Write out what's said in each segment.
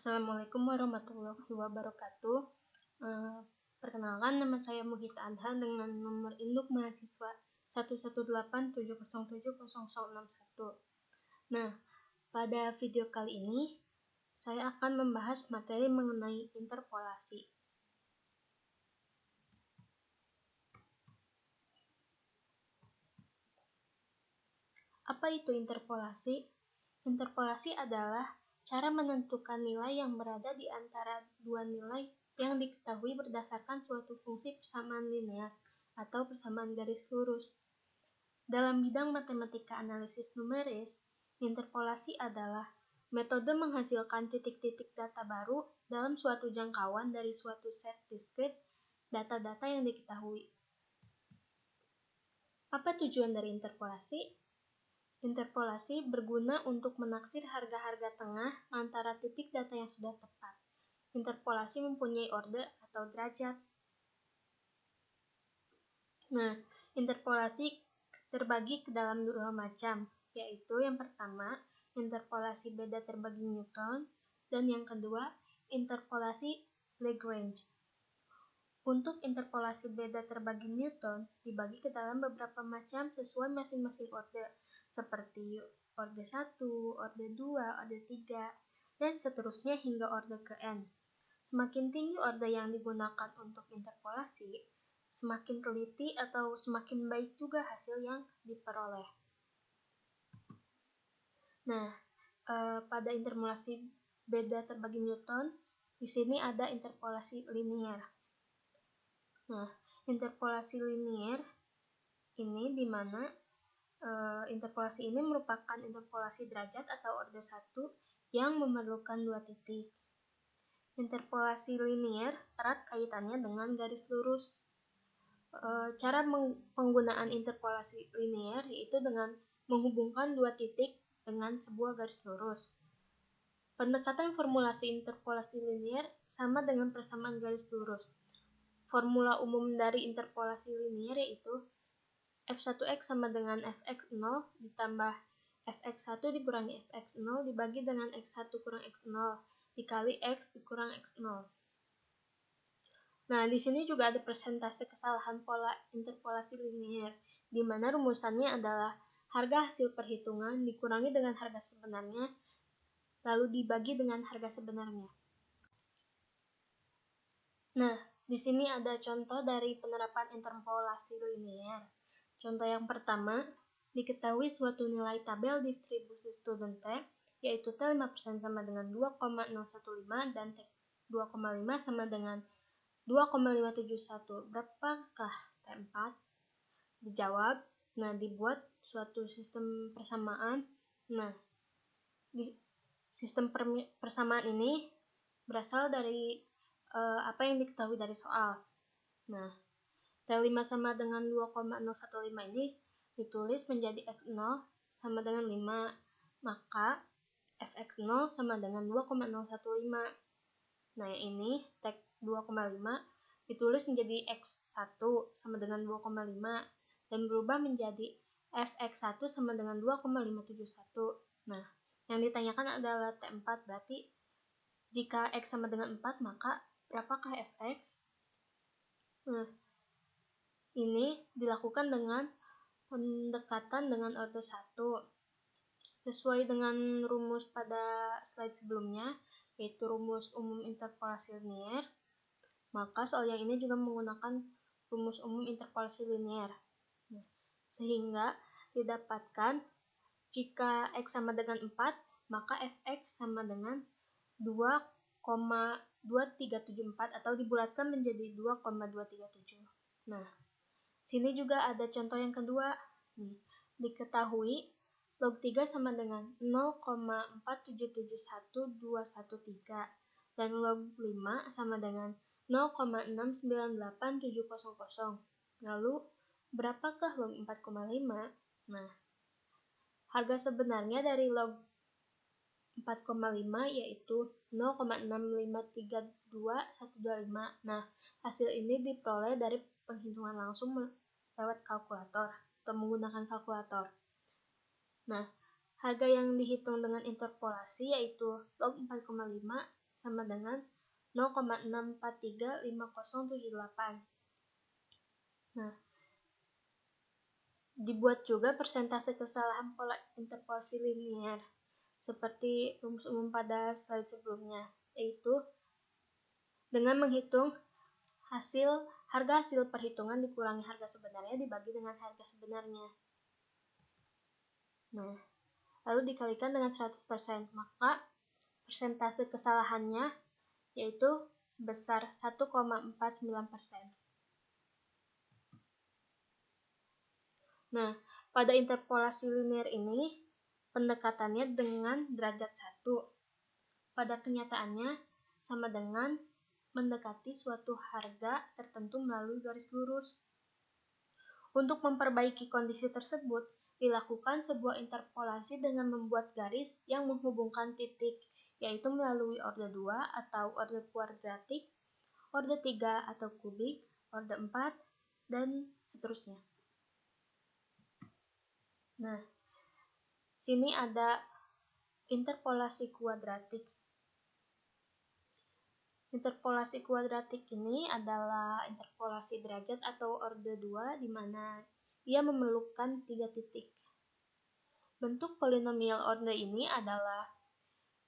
Assalamualaikum warahmatullahi wabarakatuh. Perkenalkan, nama saya Muhita Adhan dengan nomor induk mahasiswa 11870700061. Nah, pada video kali ini saya akan membahas materi mengenai interpolasi. Apa itu interpolasi? Interpolasi adalah cara menentukan nilai yang berada di antara dua nilai yang diketahui berdasarkan suatu fungsi persamaan linear atau persamaan garis lurus. Dalam bidang matematika analisis numeris, interpolasi adalah metode menghasilkan titik-titik data baru dalam suatu jangkauan dari suatu set diskrit data-data yang diketahui. Apa tujuan dari interpolasi? Interpolasi berguna untuk menaksir harga-harga tengah antara titik data yang sudah tepat. Interpolasi mempunyai orde atau derajat. Nah, interpolasi terbagi ke dalam dua macam, yaitu yang pertama, interpolasi beda terbagi Newton, dan yang kedua, interpolasi Lagrange. Untuk interpolasi beda terbagi Newton dibagi ke dalam beberapa macam sesuai masing-masing orde, seperti orde 1, orde 2, orde 3, dan seterusnya hingga orde ke n. Semakin tinggi orde yang digunakan untuk interpolasi, semakin teliti atau semakin baik juga hasil yang diperoleh. Nah, pada interpolasi beda terbagi Newton, di sini ada interpolasi linier. Nah, interpolasi linier ini di mana interpolasi ini merupakan interpolasi derajat atau orde 1 yang memerlukan dua titik. Interpolasi linier erat kaitannya dengan garis lurus. Cara penggunaan interpolasi linier yaitu dengan menghubungkan dua titik dengan sebuah garis lurus. Pendekatan formulasi interpolasi linier sama dengan persamaan garis lurus. Formula umum dari interpolasi linier yaitu f1x sama dengan fx0 ditambah fx1 dikurangi fx0 dibagi dengan x1 kurang x0 dikali x dikurang x0. Nah, di sini juga ada persentase kesalahan pola interpolasi linier, di mana rumusannya adalah harga hasil perhitungan dikurangi dengan harga sebenarnya, lalu dibagi dengan harga sebenarnya. Nah, di sini ada contoh dari penerapan interpolasi linier. Contoh yang pertama, diketahui suatu nilai tabel distribusi student T, yaitu T5% sama dengan 2,015 dan T2,5 sama dengan 2,571. Berapakah T4? Dijawab. Nah, dibuat suatu sistem persamaan. Nah, sistem persamaan ini berasal dari apa yang diketahui dari soal. Nah, T5 sama dengan 2,015 ini ditulis menjadi X0 sama dengan 5, maka Fx0 sama dengan 2,015. Nah, yang ini T 2,5 ditulis menjadi X1 sama dengan 2,5 dan berubah menjadi Fx1 sama dengan 2,571. Nah, yang ditanyakan adalah T4, berarti jika X sama dengan 4, maka berapakah Fx? Nah, ini dilakukan dengan pendekatan dengan orde 1. Sesuai dengan rumus pada slide sebelumnya, yaitu rumus umum interpolasi linier, maka soal yang ini juga menggunakan rumus umum interpolasi linier. Sehingga didapatkan jika X sama dengan 4, maka Fx sama dengan 2,2374 atau dibulatkan menjadi 2,237. Nah, sini juga ada contoh yang kedua. Diketahui log 3 sama dengan 0,4771213 dan log 5 sama dengan 0,698700. Lalu, berapakah log 4,5? Nah, harga sebenarnya dari log 4,5 yaitu 0,6532125. Nah, hasil ini diperoleh dari penghitungan langsung lewat kalkulator atau menggunakan kalkulator. Nah, harga yang dihitung dengan interpolasi yaitu log 4,5 sama dengan 0,6435078. Nah, dibuat juga persentase kesalahan pola interpolasi linier, seperti rumus umum pada slide sebelumnya, yaitu dengan menghitung harga hasil perhitungan dikurangi harga sebenarnya dibagi dengan harga sebenarnya. Nah, lalu dikalikan dengan 100%, maka persentase kesalahannya yaitu sebesar 1,49%. Nah, pada interpolasi linear ini, pendekatannya dengan derajat 1. Pada kenyataannya, sama dengan mendekati suatu harga tertentu melalui garis lurus. Untuk memperbaiki kondisi tersebut, dilakukan sebuah interpolasi dengan membuat garis yang menghubungkan titik, yaitu melalui orde 2 atau orde kuadratik, orde 3 atau kubik, orde 4, dan seterusnya. Nah, sini ada interpolasi kuadratik. Interpolasi kuadratik ini adalah interpolasi derajat atau orde 2 di mana ia memerlukan 3 titik. Bentuk polinomial orde ini adalah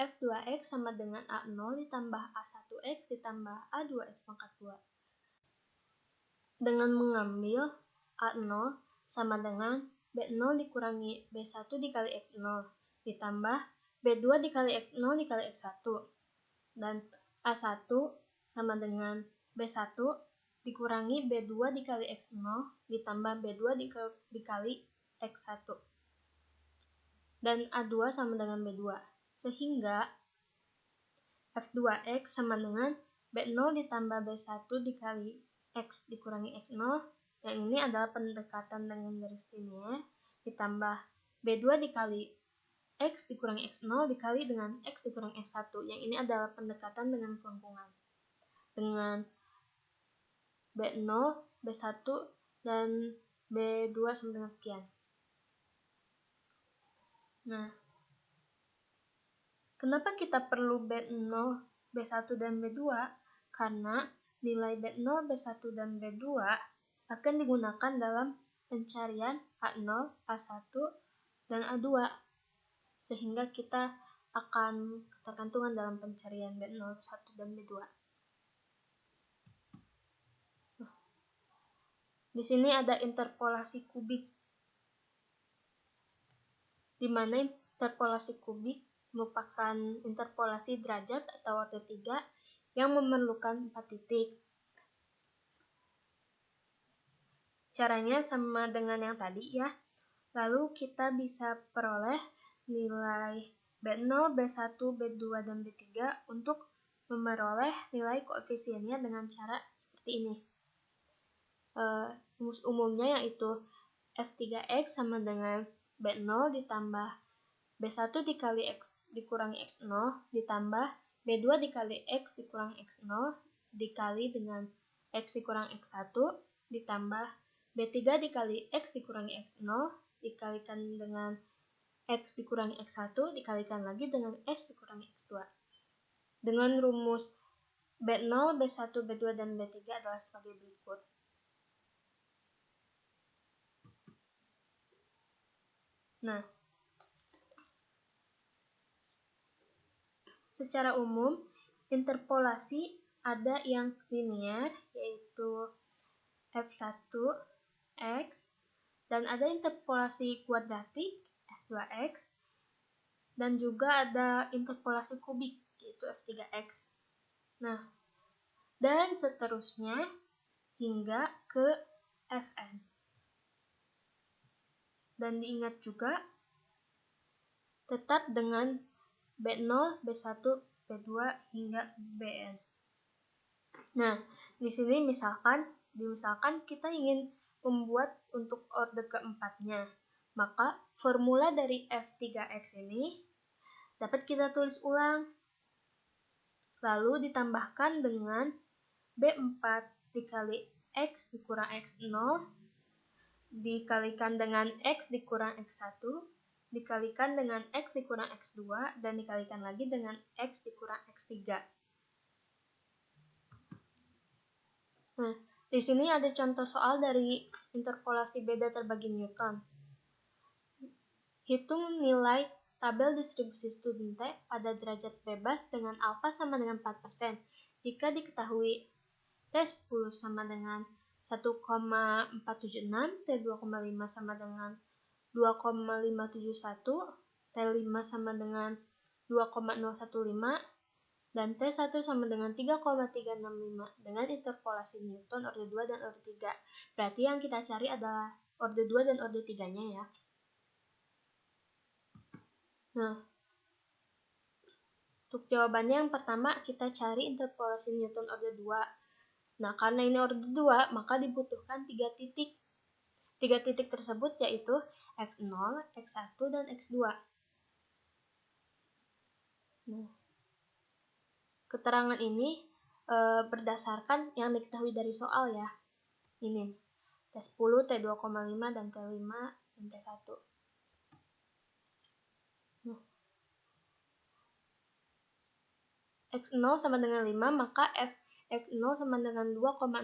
f2x sama dengan a0 ditambah a1x ditambah a2x pangkat 2. Dengan mengambil a0 sama dengan b0 dikurangi b1 dikali x0 ditambah b2 dikali x0 dikali x1. Dan A1 sama dengan B1 dikurangi B2 dikali X0 ditambah B2 dikali X1. Dan A2 sama dengan B2. Sehingga F2X sama dengan B0 ditambah B1 dikali X dikurangi X0. Yang ini adalah pendekatan dengan garis linear ditambah B2 dikali X dikurangi X0 dikali dengan X dikurangi X1. Yang ini adalah pendekatan dengan kelengkungan. Dengan B0, B1, dan B2 sama dengan sekian. Nah, kenapa kita perlu B0, B1, dan B2? Karena nilai B0, B1, dan B2 akan digunakan dalam pencarian A0, A1, dan A2. Sehingga kita akan ketergantungan dalam pencarian B0, B1, dan B2. Di sini ada interpolasi kubik, di mana interpolasi kubik merupakan interpolasi derajat atau orde 3 yang memerlukan 4 titik. Caranya sama dengan yang tadi ya. Lalu kita bisa peroleh nilai B0, B1, B2, dan B3 untuk memperoleh nilai koefisiennya dengan cara seperti ini. Rumus umumnya yaitu F3X sama dengan B0 ditambah B1 dikali X dikurangi X0 ditambah B2 dikali X dikurangi X0 dikali dengan X dikurangi X1 ditambah B3 dikali X dikurangi X0 dikalikan dengan X dikurangi X1 dikalikan lagi dengan X dikurangi X2. Dengan rumus B0, B1, B2, dan B3 adalah sebagai berikut. Nah, secara umum, interpolasi ada yang linear, yaitu F1X, dan ada interpolasi kuadratik, F2X, dan juga ada interpolasi kubik, yaitu F3X. Nah, dan seterusnya hingga ke Fn. Dan diingat juga, tetap dengan B0, B1, B2, hingga Bn. Nah, di sini misalkan kita ingin membuat untuk orde keempatnya, maka formula dari F3X ini dapat kita tulis ulang. Lalu ditambahkan dengan B4 dikali X dikurang X0 dikalikan dengan X dikurang X1 dikalikan dengan X dikurang X2 dan dikalikan lagi dengan X dikurang X3. Nah, di sini ada contoh soal dari interpolasi beda terbagi Newton. Hitung nilai tabel distribusi studi T pada derajat bebas dengan alfa sama dengan 4%. Jika diketahui T10 sama dengan 1,476, T2,5 sama dengan 2,571, T5 sama dengan 2,015, dan T1 sama dengan 3,365 dengan interpolasi Newton orde 2 dan orde 3. Berarti yang kita cari adalah orde 2 dan orde 3-nya ya. Nah, untuk jawabannya yang pertama kita cari interpolasi Newton orde 2. Nah, karena ini orde 2, maka dibutuhkan 3 titik. 3 titik tersebut yaitu X0, X1, dan X2. Nah, keterangan ini berdasarkan yang diketahui dari soal ya. Ini T10, T2,5, dan T5, dan T1. Nah, X0 sama dengan 5, maka Fx0 sama dengan 2,015.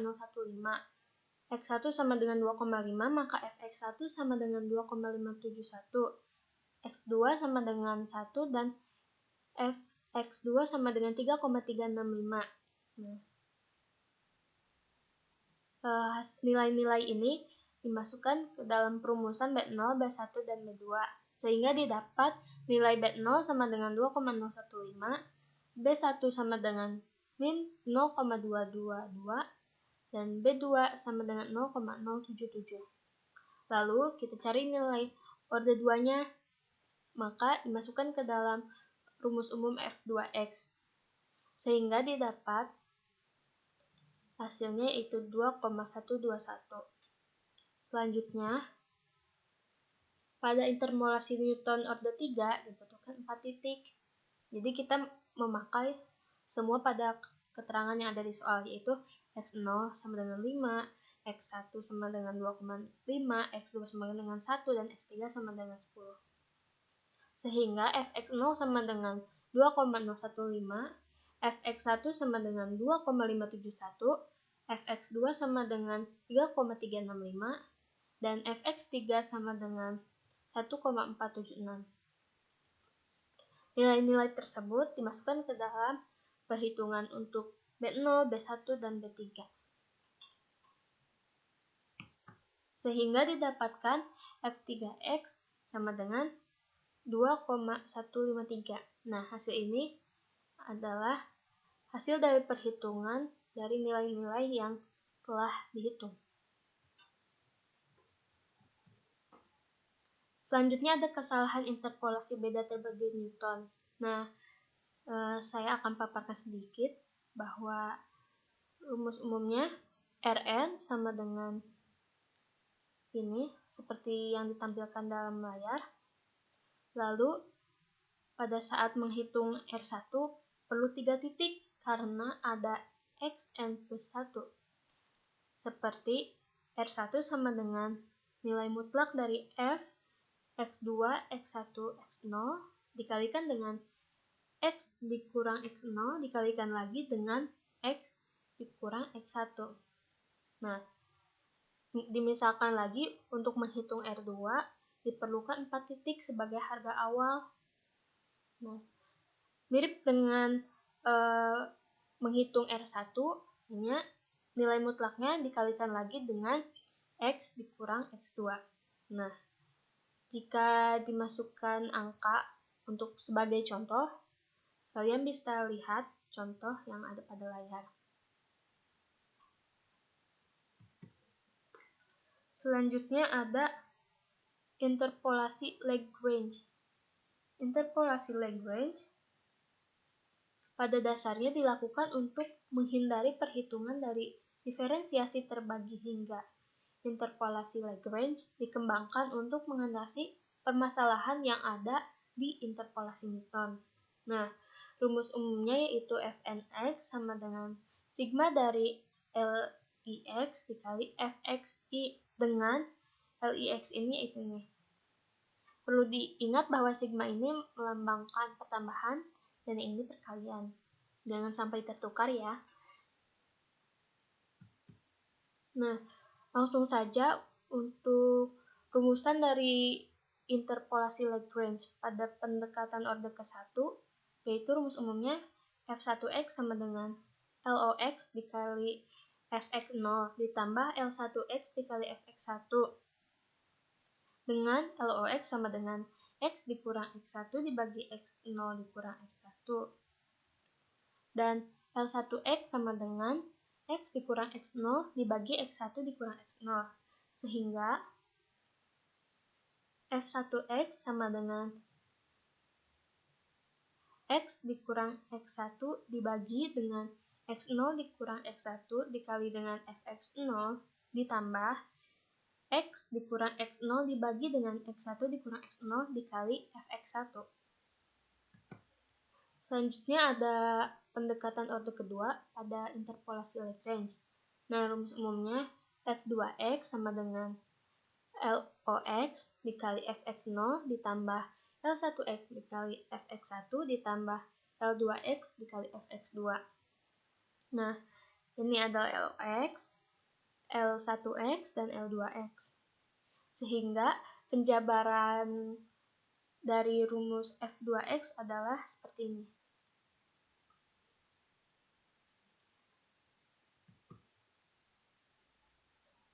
X1 sama dengan 2,5, maka Fx1 sama dengan 2,571. X2 sama dengan 1, dan Fx2 sama dengan 3,365. Nah, nilai-nilai ini dimasukkan ke dalam perumusan B0, B1, dan B2, sehingga didapat nilai B0 sama dengan 2,015, B1 sama dengan min 0,222, dan B2 sama dengan 0,077. Lalu kita cari nilai orde 2-nya, maka dimasukkan ke dalam rumus umum F2X, sehingga didapat hasilnya yaitu 2,121. Selanjutnya, pada interpolasi Newton orde 3 dibutuhkan 4 titik. Jadi kita memakai semua pada keterangan yang ada di soal, yaitu X0 sama dengan 5, X1 sama dengan 2,5, X2 sama dengan 1, dan X3 sama dengan 10. Sehingga Fx0 sama dengan 2,015, Fx1 sama dengan 2,571, Fx2 sama dengan 3,365, dan Fx3 sama dengan 1,476. Nilai-nilai tersebut dimasukkan ke dalam perhitungan untuk B0, B1, dan B3. Sehingga didapatkan F3X sama dengan 2,153. Nah, hasil ini adalah hasil dari perhitungan dari nilai-nilai yang telah dihitung. Selanjutnya ada kesalahan interpolasi beda terbagi Newton. Nah, saya akan paparkan sedikit bahwa rumus umumnya Rn sama dengan ini, seperti yang ditampilkan dalam layar. Lalu, pada saat menghitung R1, perlu 3 titik karena ada Xn plus 1. Seperti R1 sama dengan nilai mutlak dari F X2, X1, X0 dikalikan dengan X dikurang X0 dikalikan lagi dengan X dikurang X1. Nah, dimisalkan lagi untuk menghitung R2 diperlukan 4 titik sebagai harga awal. Nah, mirip dengan menghitung R1, nilai mutlaknya dikalikan lagi dengan X dikurang X2. Nah, jika dimasukkan angka untuk sebagai contoh, kalian bisa lihat contoh yang ada pada layar. Selanjutnya ada interpolasi Lagrange. Interpolasi Lagrange pada dasarnya dilakukan untuk menghindari perhitungan dari diferensiasi terbagi hingga. Interpolasi Lagrange dikembangkan untuk mengatasi permasalahan yang ada di interpolasi Newton. Nah, rumus umumnya yaitu Fnx sama dengan sigma dari Lix dikali Fxi dengan Lix ini yaitu ini. Perlu diingat bahwa sigma ini melambangkan pertambahan dan ini perkalian. Jangan sampai tertukar ya. Nah, langsung saja untuk rumusan dari interpolasi Lagrange pada pendekatan orde ke-1, yaitu rumus umumnya f1x sama dengan LOX dikali fx0 ditambah L1x dikali fx1 dengan LOX sama dengan x dikurang x1 dibagi x0 dikurang x1 dan L1x sama dengan x dikurang x0 dibagi x1 dikurang x0 sehingga f1x sama dengan x dikurang x1 dibagi dengan x0 dikurang x1 dikali dengan fx0 ditambah x dikurang x0 dibagi dengan x1 dikurang x0 dikali fx1. Selanjutnya ada pendekatan orde kedua, ada interpolasi Lagrange. Nah, rumus umumnya f2x sama dengan LOX dikali fx0 ditambah L1x dikali fx1 ditambah L2x dikali fx2. Nah, ini adalah LOX, L1x, dan L2x. Sehingga penjabaran dari rumus f2x adalah seperti ini.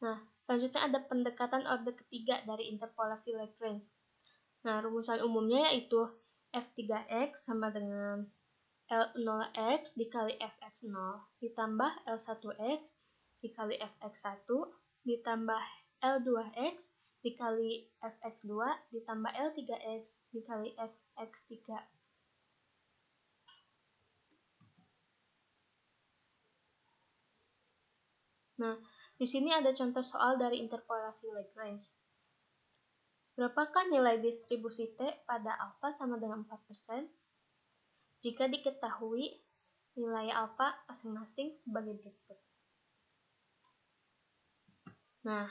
Nah, selanjutnya ada pendekatan orde ketiga dari interpolasi Lagrange. Nah, rumusan umumnya yaitu f3x sama dengan L0x dikali fx0 ditambah L1x dikali fx1 ditambah L2x dikali fx2 ditambah L3x dikali fx3. Nah, di sini ada contoh soal dari interpolasi Lagrange. Berapakah nilai distribusi T pada alfa sama dengan 4%? Jika diketahui nilai alfa masing-masing sebagai berikut. Nah,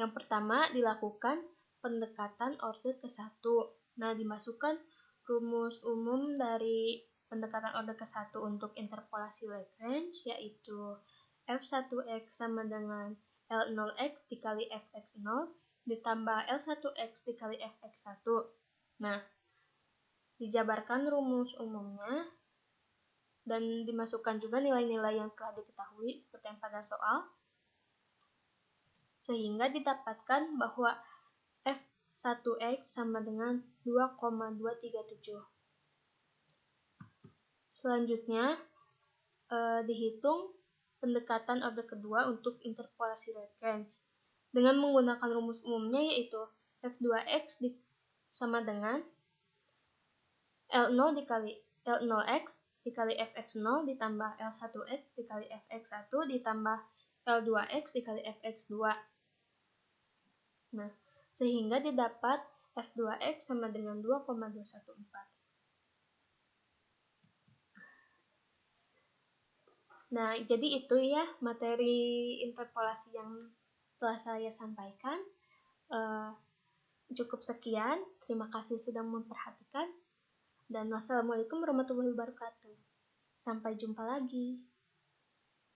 yang pertama dilakukan pendekatan orde ke-1. Nah, dimasukkan rumus umum dari pendekatan orde ke-1 untuk interpolasi Lagrange, yaitu f1x sama dengan L0x dikali fx0 ditambah L1x dikali fx1. Nah, dijabarkan rumus umumnya dan dimasukkan juga nilai-nilai yang telah diketahui seperti yang pada soal, sehingga didapatkan bahwa f1x sama dengan 2,237. Selanjutnya, dihitung pendekatan orde kedua untuk interpolasi Lagrange dengan menggunakan rumus umumnya yaitu f2x sama dengan L0 dikali L0x dikali fx0 ditambah L1x dikali fx1 ditambah L2x dikali fx2. Nah, sehingga didapat f2x sama dengan 2,214. Nah, jadi itu ya materi interpolasi yang telah saya sampaikan. Cukup sekian. Terima kasih sudah memperhatikan. Dan wassalamualaikum warahmatullahi wabarakatuh. Sampai jumpa lagi.